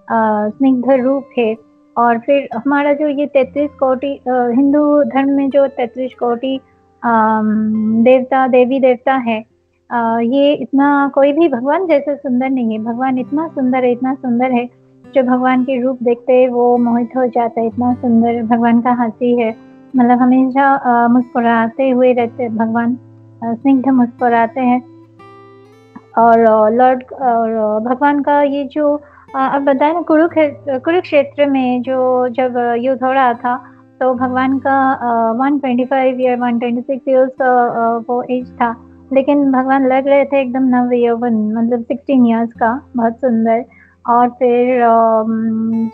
स्निग्ध रूप है। और फिर हमारा जो ये 33 कोटि हिंदू धर्म में जो 33 कोटि देवता देवी देवता है, ये इतना कोई भी भगवान जैसे सुंदर नहीं है। भगवान इतना सुंदर है, इतना सुंदर है, जो भगवान के रूप देखते हैं वो मोहित हो जाता है। इतना सुंदर भगवान का हंसी है, मतलब हमेशा मुस्कुराते हुए रहते भगवान, स्निग्ध मुस्कुराते हैं। और लॉर्ड और भगवान का ये जो अब बताए ना, कुरुक्षेत्र में जो जब युद्ध हो रहा था तो भगवान का 125 या 126 ईयर्स का वो एज था, लेकिन भगवान लग रहे थे एकदम नव यौवन, मतलब 16 ईयर्स का, बहुत सुंदर। और फिर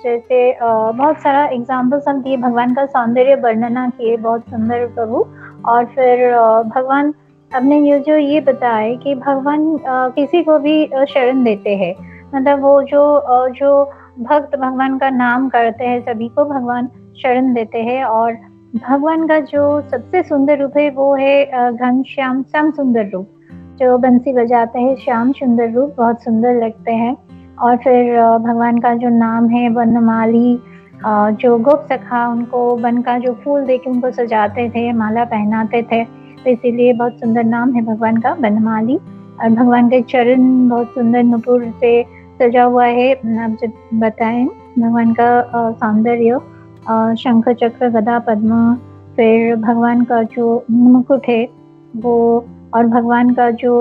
जैसे बहुत सारा एग्जाम्पल्स हम दिए, भगवान का सौंदर्य वर्णना किए, बहुत सुंदर प्रभु। और फिर भगवान हमने ये बताए कि भगवान किसी को भी शरण देते हैं, मतलब वो जो भक्त भगवान का नाम करते हैं सभी को भगवान शरण देते हैं। और भगवान का जो सबसे सुंदर रूप है वो है घनश्याम श्याम सुंदर रूप, जो बंसी बजाते हैं, श्याम सुंदर रूप, बहुत सुंदर लगते हैं। और फिर भगवान का जो नाम है वनमाली, जो गोप सखा उनको वन का जो फूल देके उनको सजाते थे, माला पहनाते थे, तो इसीलिए बहुत सुंदर नाम है भगवान का वनमाली। और भगवान के चरण बहुत सुंदर नुपुर से सजा हुआ है। आप जब बताएं भगवान का सौंदर्य, शंख चक्र गदा पद्म, फिर भगवान का जो मुकुट है वो, और भगवान का जो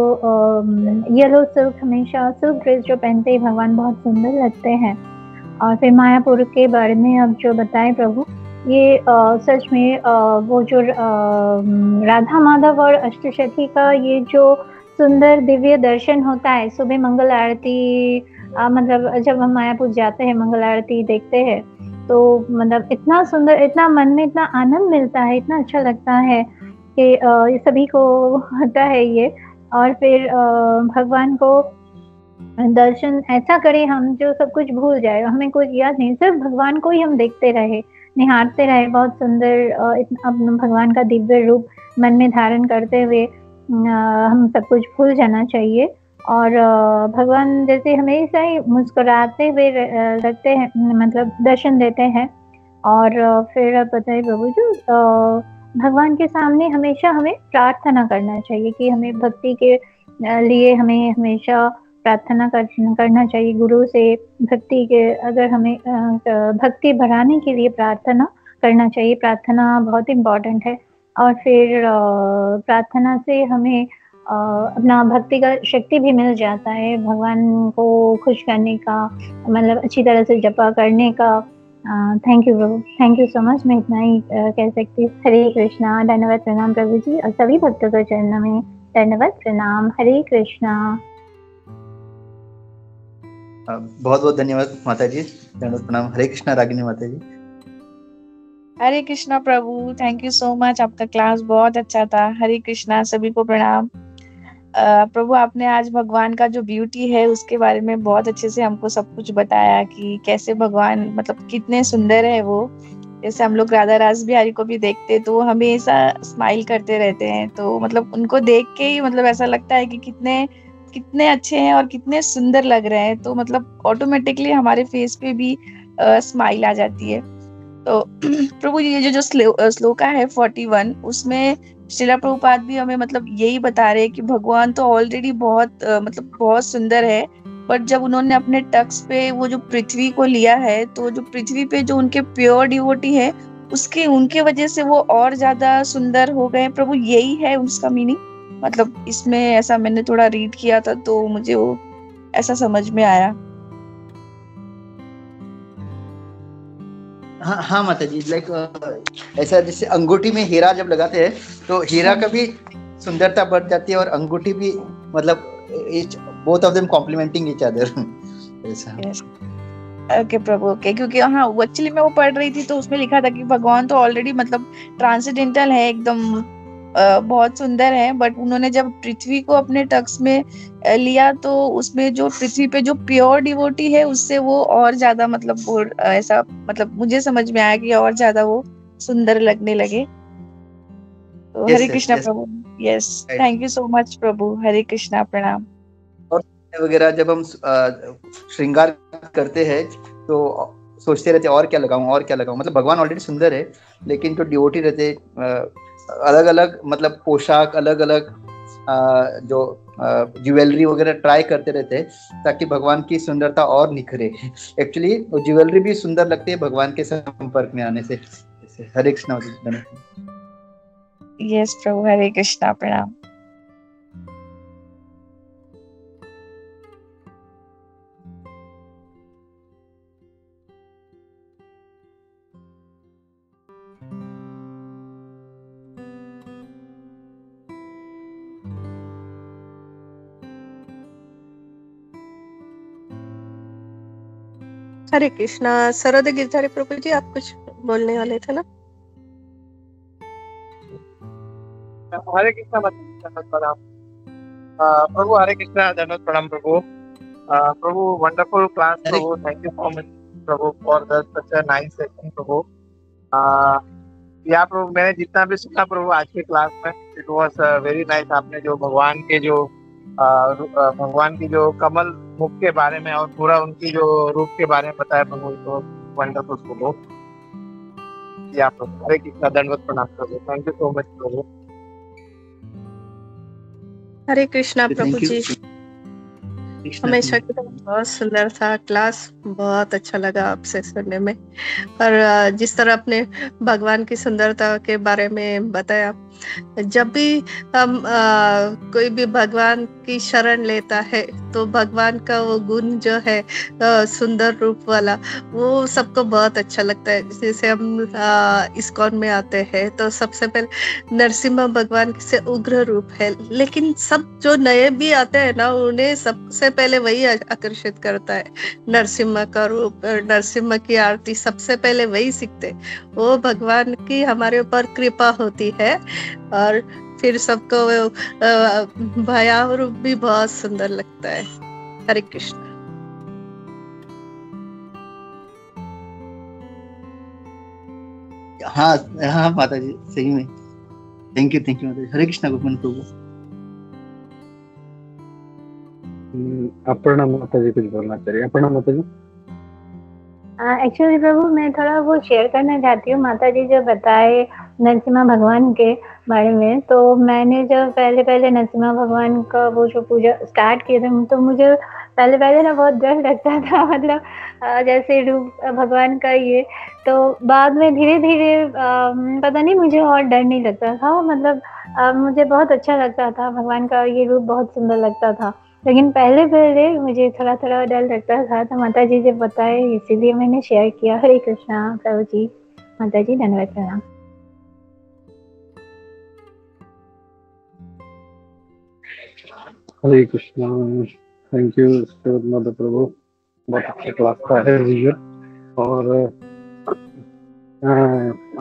येलो सिल्क, हमेशा सिल्क ड्रेस जो पहनते हैं भगवान, बहुत सुंदर लगते हैं। और फिर मायापुर के बारे में अब जो बताए प्रभु, ये सच में वो जो राधा माधव और अष्टसखी का ये जो सुंदर दिव्य दर्शन होता है, सुबह मंगल आरती, मतलब जब हम मायापुर जाते हैं मंगल आरती देखते हैं तो मतलब इतना सुंदर, इतना मन में इतना आनंद मिलता है, इतना अच्छा लगता है कि ये सभी को होता है ये। और फिर भगवान को दर्शन ऐसा करें हम जो सब कुछ भूल जाए, हमें कुछ याद नहीं, सिर्फ भगवान को ही हम देखते रहे, निहारते रहे। बहुत सुंदर अपने भगवान का दिव्य रूप मन में धारण करते हुए हम सब कुछ भूल जाना चाहिए। और भगवान जैसे हमेशा ही मुस्कुराते हुए लगते हैं, मतलब दर्शन देते हैं। और फिर अब बताइए प्रभु जी, भगवान के सामने हमेशा हमें प्रार्थना करना चाहिए कि हमें भक्ति के लिए हमें हमेशा प्रार्थना करना चाहिए गुरु से। भक्ति के अगर हमें भक्ति बढ़ाने के लिए प्रार्थना करना चाहिए, प्रार्थना बहुत इम्पोर्टेंट है। और फिर प्रार्थना से हमें अपना भक्ति का शक्ति भी मिल जाता है, भगवान को खुश करने का, मतलब अच्छी तरह से जपा करने का। Thank you Prabhu, thank you so much. मैं इतना ही कह सकती हूँ। हरे कृष्णा। धन्यवाद, प्रणाम प्रभु जी, और सभी भक्तों के चरणों में धन्यवाद, प्रणाम। हरे कृष्णा। बहुत बहुत धन्यवाद माता जी, धन्यवाद, प्रणाम। हरे कृष्णा रागिनी माता जी। हरे कृष्णा प्रभु, थैंक यू सो मच, आपका क्लास बहुत अच्छा था। हरे कृष्णा, सभी को प्रणाम। प्रभु, आपने आज भगवान का जो ब्यूटी है उसके बारे में बहुत अच्छे से हमको सब कुछ बताया कि कैसे भगवान मतलब कितने सुंदर है वो। जैसे हम लोग राधा रास बिहारी को भी देखते तो वो हमेशा स्माइल करते रहते हैं, तो मतलब उनको देख के ही मतलब ऐसा लगता है कि कितने अच्छे हैं और कितने सुंदर लग रहे हैं। तो मतलब ऑटोमेटिकली हमारे फेस पे भी स्माइल आ जाती है। तो प्रभु ये जो श्लोका है 41, उसमें श्रीला प्रभुपाद भी हमें मतलब यही बता रहे हैं कि भगवान तो ऑलरेडी बहुत मतलब बहुत सुंदर है, बट जब उन्होंने अपने टक्स पे वो जो पृथ्वी को लिया है, तो जो पृथ्वी पे जो उनके प्योर डिवोटी है उनके वजह से वो और ज्यादा सुंदर हो गए। प्रभु यही है उसका मीनिंग, मतलब इसमें ऐसा मैंने थोड़ा रीड किया था तो मुझे वो ऐसा समझ में आया। हाँ माता जी, लाइक ऐसा जैसे अंगूठी में हीरा जब लगाते हैं तो हीरा का भी सुंदरता बढ़ जाती है और अंगूठी भी, मतलब both of them complementing each other. Okay प्रभु, ओके। क्योंकि हाँ एक्चुअली मैं वो पढ़ रही थी तो उसमें लिखा था कि भगवान तो ऑलरेडी मतलब ट्रांसेंडेंटल है, एकदम बहुत सुंदर है, बट उन्होंने जब पृथ्वी को अपने टक्स में लिया तो उसमें जो पृथ्वी पे जो प्योर डिवोटी है उससे वो और ज्यादा मतलब वो ऐसा मतलब मुझे समझ में आया कि और ज्यादा वो सुंदर लगने लगे। तो हरे कृष्णा प्रभु। Yes, thank you so much प्रभु। हरे कृष्णा, प्रणाम। और वगैरह जब हम श्रृंगार करते हैं तो सोचते रहते और क्या लगाऊं, मतलब भगवान ऑलरेडी सुंदर है, लेकिन जो डिवोटी रहते अलग अलग मतलब पोशाक, अलग अलग जो ज्वेलरी वगैरह ट्राई करते रहते हैं ताकि भगवान की सुंदरता और निखरे। एक्चुअली वो ज्वेलरी भी सुंदर लगती है भगवान के संपर्क में आने से। हरे कृष्णा। यस प्रभु, हरे कृष्णा, प्रणाम। हरे कृष्णा। सरद गिरधारी प्रभु जी, आप कुछ बोलने वाले थे ना? हरे कृष्णा, प्रणाम प्रभु। हरे कृष्णा, धन्यवाद, प्रणाम प्रभु। प्रभु वंडरफुल क्लास प्रभु, थैंक यू सो मच प्रभु for such a nice session प्रभु। या प्रभु मैंने जितना भी सुना प्रभु आज के क्लास में, इट वाज वेरी नाइस। आपने जो भगवान की जो कमल मुख के बारे में और पूरा उनकी जो रूप के बारे में बताया प्रभु, तो वंडरफुल प्रभु। या प्रभु हरे कृष्णा, दंडवत प्रणाम प्रभु, थैंक यू सो मच प्रभु। हरे कृष्णा प्रभु जी, हमेशा की तरह बहुत सुंदर था क्लास, बहुत अच्छा लगा आपसे सुनने में। और जिस तरह आपने भगवान की सुंदरता के बारे में बताया जब भी हम कोई भी भगवान की शरण लेता है तो भगवान का वो गुण जो है सुंदर रूप वाला, वो सबको बहुत अच्छा लगता है। जैसे हम इस्कॉन में आते हैं तो सबसे पहले नरसिम्हा भगवान से उग्र रूप है, लेकिन सब जो नए भी आते हैं ना, उन्हें सबसे पहले वही आकर्षित करता है, नरसिम्हा का रूप, नरसिम्हा की आरती सबसे पहले वही सीखते। वो भगवान की हमारे ऊपर कृपा होती है और फिर सबको भया रूप भी बहुत सुंदर लगता है। हरे कृष्ण। हाँ हाँ माता जी, सही में थैंक यू माता जी। हरे कृष्णा गोपन प्रभु। अपर्णा माता जी कुछ बोलना चाहिए। अपर्णा माता जी। एक्चुअली प्रभु मैं थोड़ा वो शेयर करना चाहती हूँ। माता जी जो बताए नरसिम्हा भगवान के बारे में, तो मैंने जब पहले नरसिम्हा भगवान का वो जो पूजा स्टार्ट किए थे, तो मुझे पहले ना बहुत डर लगता था, मतलब जैसे रूप भगवान का ये, तो बाद में धीरे धीरे पता नहीं मुझे और डर नहीं लगता था, मतलब मुझे बहुत अच्छा लगता था, भगवान का ये रूप बहुत सुंदर लगता था। लेकिन पहले मुझे थोड़ा डर लगता था, तो माता जी जब बताए इसीलिए मैंने शेयर किया। हरे कृष्णा प्रभु जी। माता जी धन्यवाद प्रणाम। हरे कृष्णा। थैंक यू माता प्रभु, बहुत अच्छा क्लास था है। और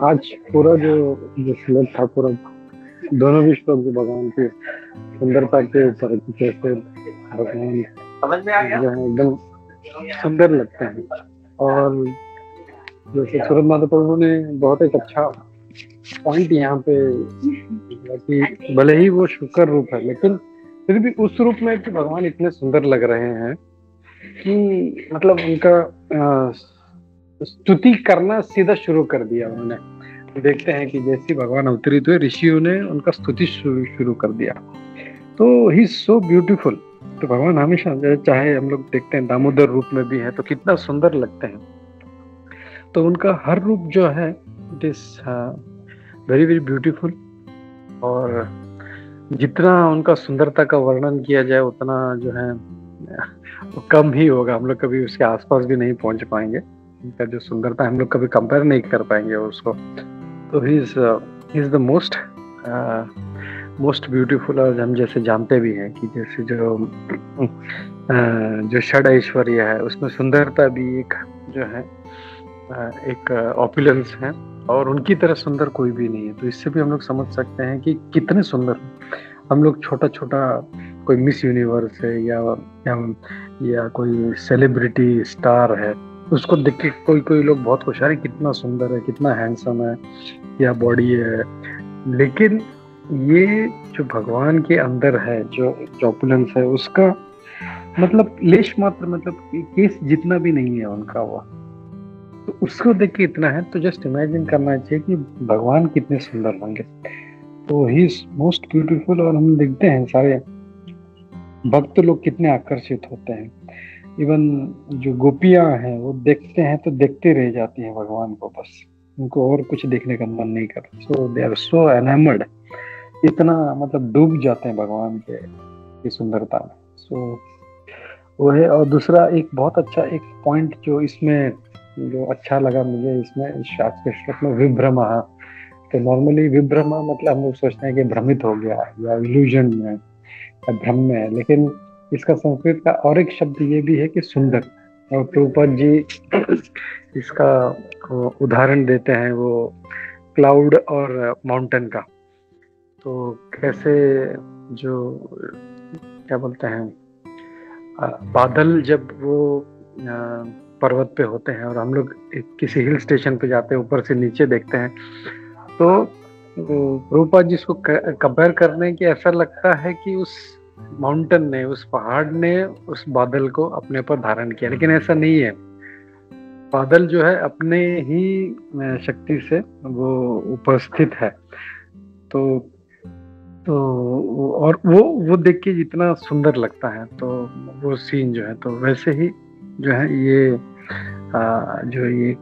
आज पूरा जो श्लोक था, पूरा दोनों भी श्लोक जो भगवान की सुंदरता के ऊपर, कैसे भगवान समझ में आ गया, जो है एकदम सुंदर लगते हैं। और जैसे सूरज माता प्रभु ने बहुत एक अच्छा पॉइंट यहाँ पे कि भले ही वो शुक्र रूप है, लेकिन फिर भी उस रूप में कि भगवान इतने सुंदर लग रहे हैं कि मतलब उनका स्तुति करना सीधा शुरू कर दिया उन्होंने। देखते हैं कि जैसे भगवान अवतरित हुए, ऋषियों ने उनका स्तुति शुरू कर दिया। तो ही सो ब्यूटीफुल। तो भगवान हमेशा, चाहे हम लोग देखते हैं दामोदर रूप में भी है तो कितना सुंदर लगते हैं, तो उनका हर रूप जो है it is very very beautiful. और जितना उनका सुंदरता का वर्णन किया जाए उतना जो है वो कम ही होगा। हम लोग कभी उसके आसपास भी नहीं पहुंच पाएंगे। उनका जो सुंदरता हम लोग कभी कंपेयर नहीं कर पाएंगे उसको। तो he is the most beautiful. और हम जैसे जानते भी हैं कि जैसे जो षड ऐश्वर्य है उसमें सुंदरता भी एक जो है एक ऑपुलेंस है, और उनकी तरह सुंदर कोई भी नहीं है। तो इससे भी हम लोग समझ सकते हैं कि कितने सुंदर हम लोग। छोटा कोई मिस यूनिवर्स है या कोई सेलिब्रिटी स्टार है, उसको देख के कोई लोग बहुत खुश है, कितना सुंदर है, कितना हैंडसम है, या बॉडी है। लेकिन ये जो भगवान के अंदर है, जो ऑपुलेंस है, उसका मतलब लेश मात्र, मतलब केस जितना भी नहीं है उनका वो। तो उसको देख के इतना है, तो जस्ट इमेजिन करना चाहिए कि भगवान कितने सुंदर होंगे। तो ही इज मोस्ट ब्यूटीफुल। और हम देखते हैं सारे भक्त लोग कितने आकर्षित होते हैं। इवन जो गोपियां हैं वो देखते हैं तो देखते रह जाती हैं भगवान को, बस उनको और कुछ देखने का मन नहीं करता। सो दे आर सो एनामर्ड, इतना मतलब डूब जाते हैं भगवान के सुंदरता में। सो वो है। और दूसरा एक बहुत अच्छा एक पॉइंट जो इसमें जो अच्छा लगा मुझे, इसमें आज के श्लोक में विभ्रमा। तो नॉर्मली विभ्रमा मतलब हम लोग सोचते हैं कि भ्रमित हो गया या इल्यूजन में, भ्रम में है, लेकिन इसका संस्कृत का और एक शब्द ये भी है कि सुंदर। और प्रभुपाद जी इसका उदाहरण देते हैं वो क्लाउड और माउंटेन का। तो कैसे जो क्या बोलते हैं बादल जब वो पर्वत पे होते हैं और हम लोग किसी हिल स्टेशन पे जाते हैं, ऊपर से नीचे देखते हैं, तो प्रभुपाद जी इसको कंपेयर करने की ऐसा लगता है कि उस माउंटेन ने, उस पहाड़ ने उस बादल को अपने पर धारण किया। लेकिन ऐसा नहीं है। बादल जो है अपने ही शक्ति से वो उपस्थित है। तो और वो देख के जितना सुंदर लगता है, तो वो सीन जो है, तो वैसे ही जो है ये जो ये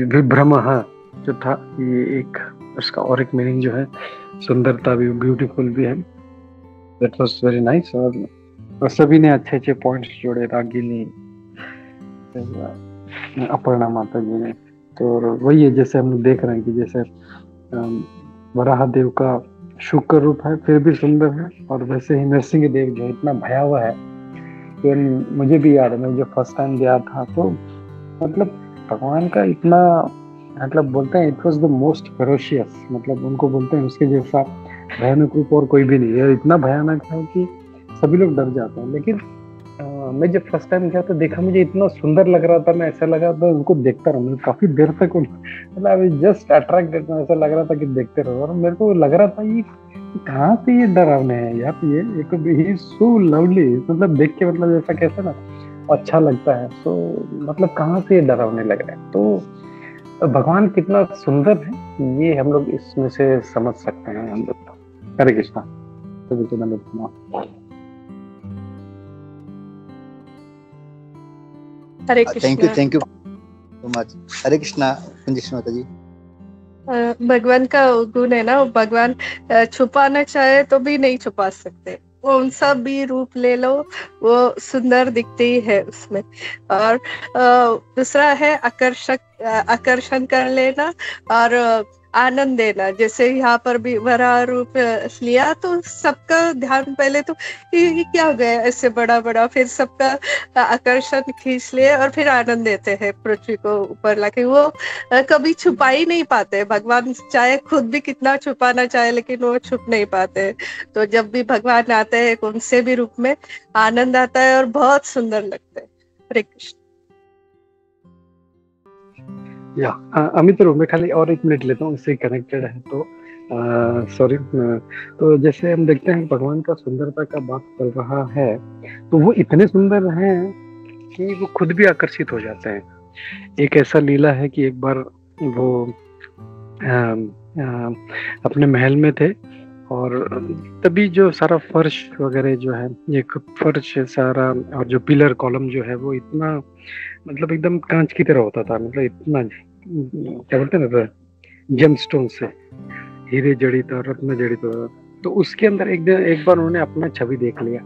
विभ्रम जो था ये एक उसका और एक मीनिंग जो है सुंदरता भी, ब्यूटीफुल भी है। That was very nice. और सभी ने अच्छे अच्छे पॉइंट्स जोड़े, रागिनी, अपर्णा माता जी ने। तो वही है जैसे हम देख रहे हैं कि जैसे वराह देव का शुक्र रूप है फिर भी सुंदर है, और वैसे ही नरसिंह देव जो इतना भयावह है। फिर मुझे भी याद है, मैं जब फर्स्ट टाइम गया था तो मतलब भगवान का इतना, मतलब बोलते हैं it was the most ferocious, मतलब उनको बोलते हैं उसके जैसा भयानक रूप और कोई भी नहीं है। इतना भयानक है कि सभी लोग डर जाते हैं। लेकिन मैं जब फर्स्ट टाइम गया तो देखा, मुझे इतना सुंदर लग रहा था, मैं ऐसा लगा था उनको देखता रहा। मैं काफी देर तक मतलब जस्ट अट्रैक्टेड, ऐसा लग रहा था कि देखते रहो। और मेरे को लग रहा था ये कहाँ से ये डरावने हैं यार, ये सो लवली, मतलब देख के मतलब ऐसा कैसे ना अच्छा लगता है। तो मतलब कहाँ से ये डरावने लग रहे हैं। तो भगवान कितना सुंदर है ये हम लोग इसमें से समझ सकते हैं हम लोग। Hare Krishna. Hare Krishna. Thank you so much. Hare Krishna कुंजी माता जी। भगवान का गुण है ना, भगवान छुपाना चाहे तो भी नहीं छुपा सकते। वो उन सब भी रूप ले लो, वो सुंदर दिखते ही है उसमें। और दूसरा है आकर्षण कर लेना और आनंद देना। जैसे यहाँ पर भी वराह रूप लिया तो सबका ध्यान पहले तो ये क्या हो गया ऐसे बड़ा बड़ा, फिर सबका आकर्षण खींच लिए और फिर आनंद देते हैं पृथ्वी को ऊपर लाके। वो कभी छुपा ही नहीं पाते। भगवान चाहे खुद भी कितना छुपाना चाहे लेकिन वो छुप नहीं पाते। तो जब भी भगवान आते हैं कौन से भी रूप में, आनंद आता है और बहुत सुंदर लगते हैं। हरे कृष्ण। या अमित, मैं खाली और 1 मिनट लेता हूँ, इससे कनेक्टेड है तो सॉरी। तो जैसे हम देखते हैं भगवान का सुंदरता का बात चल रहा है, तो वो इतने सुंदर हैं कि वो खुद भी आकर्षित हो जाते हैं। एक ऐसा लीला है कि एक बार वो अपने महल में थे और तभी जो सारा फर्श वगैरह जो है, एक फर्श सारा और जो पिलर कॉलम जो है वो इतना मतलब एकदम कांच की तरह होता था। मतलब इतना क्या बोलते हैं ना, जेमस्टोन से, हीरे जड़ित और रत्न जड़ित। तो उसके अंदर एक बार उन्होंने अपना छवि देख लिया।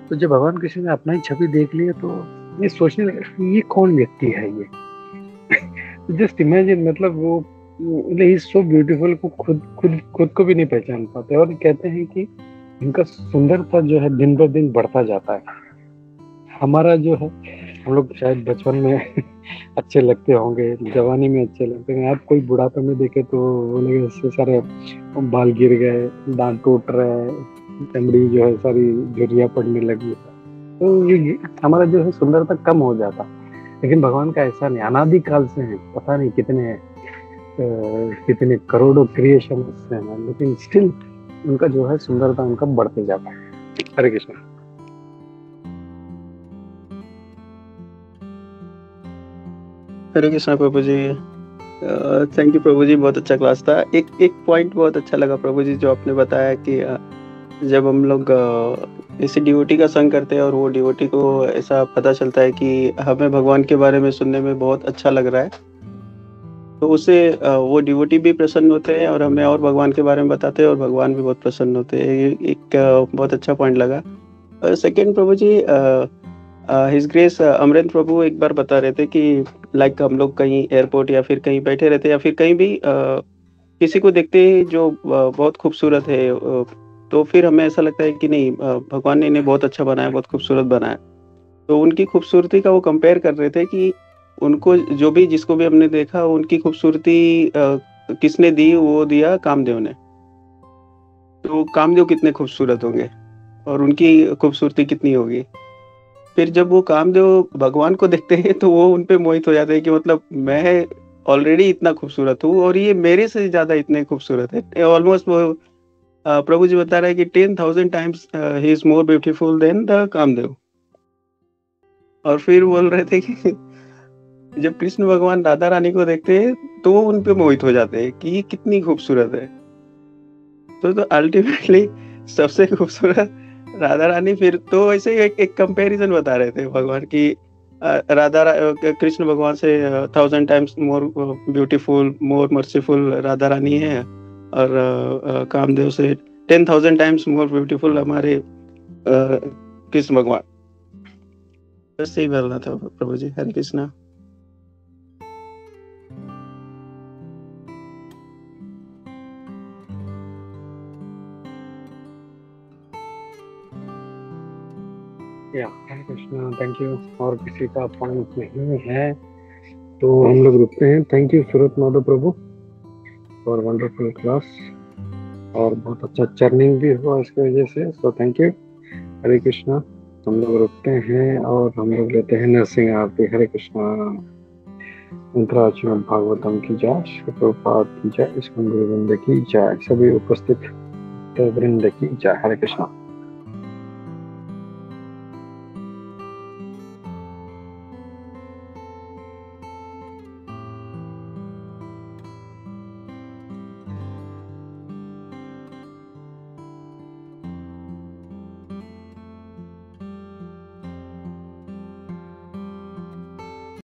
तो जब भगवान कृष्ण ने अपना ही छवि देख लिया तो ये सोचने लगा ये कौन व्यक्ति है ये। जस्ट इमेजिन, मतलब वो ही सो ब्यूटीफुल को खुद को भी नहीं पहचान पाते। और कहते हैं कि इनका सुंदरता जो है दिन ब दिन बढ़ता जाता है। हमारा जो है, हम लोग शायद बचपन में अच्छे लगते होंगे, जवानी में अच्छे लगते हैं। आप कोई बुढ़ापे में देखे तो वो लगे इससे सारे बाल गिर गए, दांत टूट रहे, चमड़ी जो है सारी झुर्रियां पड़ने लगी। तो ये हमारा जो है सुंदरता कम हो जाता। लेकिन भगवान का ऐसा नहीं, अनादिकाल से है, पता नहीं कितने करोड़ों क्रिएशन से हैं, लेकिन स्टिल उनका जो है सुंदरता उनका बढ़ते जाता है। हरे कृष्ण। हरे कृष्णा प्रभु जी। थैंक यू प्रभु जी, बहुत अच्छा क्लास था। एक पॉइंट बहुत अच्छा लगा प्रभु जी जो आपने बताया कि जब हम लोग इसी डिवोटी का संग करते हैं और वो डिवोटी को ऐसा पता चलता है कि हमें भगवान के बारे में सुनने में बहुत अच्छा लग रहा है, तो उससे वो डिवोटी भी प्रसन्न होते हैं और हमें और भगवान के बारे में बताते हैं और भगवान भी बहुत प्रसन्न होते हैं। ये एक बहुत अच्छा पॉइंट लगा। सेकेंड प्रभु जी, हिज ग्रेस अमरेंद्र प्रभु एक बार बता रहे थे कि लाइक हम लोग कहीं एयरपोर्ट या फिर कहीं बैठे रहते या फिर कहीं भी किसी को देखते हैं जो बहुत खूबसूरत है, तो फिर हमें ऐसा लगता है कि नहीं, भगवान ने इन्हें बहुत अच्छा बनाया, बहुत खूबसूरत बनाया। तो उनकी खूबसूरती का वो कंपेयर कर रहे थे कि उनको जिसको भी हमने देखा उनकी खूबसूरती किसने दी, वो दिया कामदेव ने। तो कामदेव कितने खूबसूरत होंगे और उनकी खूबसूरती कितनी होगी। फिर जब वो कामदेव भगवान को देखते हैं तो वो उनपे मोहित हो जाते हैं कि मतलब मैं ऑलरेडी इतना खूबसूरत हूँ और ये मेरे से ज्यादा इतने खूबसूरत है। ऑलमोस्ट वो प्रभु जी बता रहे हैं कि 10,000 times he is more beautiful than the Kamadeva. और फिर बोल रहे थे कि जब कृष्ण भगवान राधा रानी को देखते हैं तो वो उनपे मोहित हो जाते हैं कि ये कितनी खूबसूरत है। तो अल्टीमेटली सबसे खूबसूरत राधा रानी। फिर तो ऐसे एक कंपैरिजन बता रहे थे भगवान की कृष्ण भगवान से 1000 टाइम्स मोर ब्यूटीफुल, मोर मर्सीफुल राधा रानी है, और कामदेव से 10,000 टाइम्स मोर ब्यूटीफुल हमारे कृष्ण भगवान। बस यही बोलना था प्रभु जी। हरे कृष्णा। Hare Krishna, thank you. और किसी का पॉइंट नहीं है तो हम लोग रुकते हैं। Thank you Surat Madhav Prabhu for wonderful class, और बहुत अच्छा चर्निंग भी हुआ इसकी वजह से, सो थैंक यू। हरे कृष्णा। हम लोग रुकते हैं और हम लोग लेते हैं नरसिंह आरती। हरे कृष्णा। मंत्राचरण भागवतम की जय, श्री प्रभुपाद की जय, इस्कॉन गुरु वृंद की जय, सभी उपस्थित वृंद की जय। हरे कृष्णा।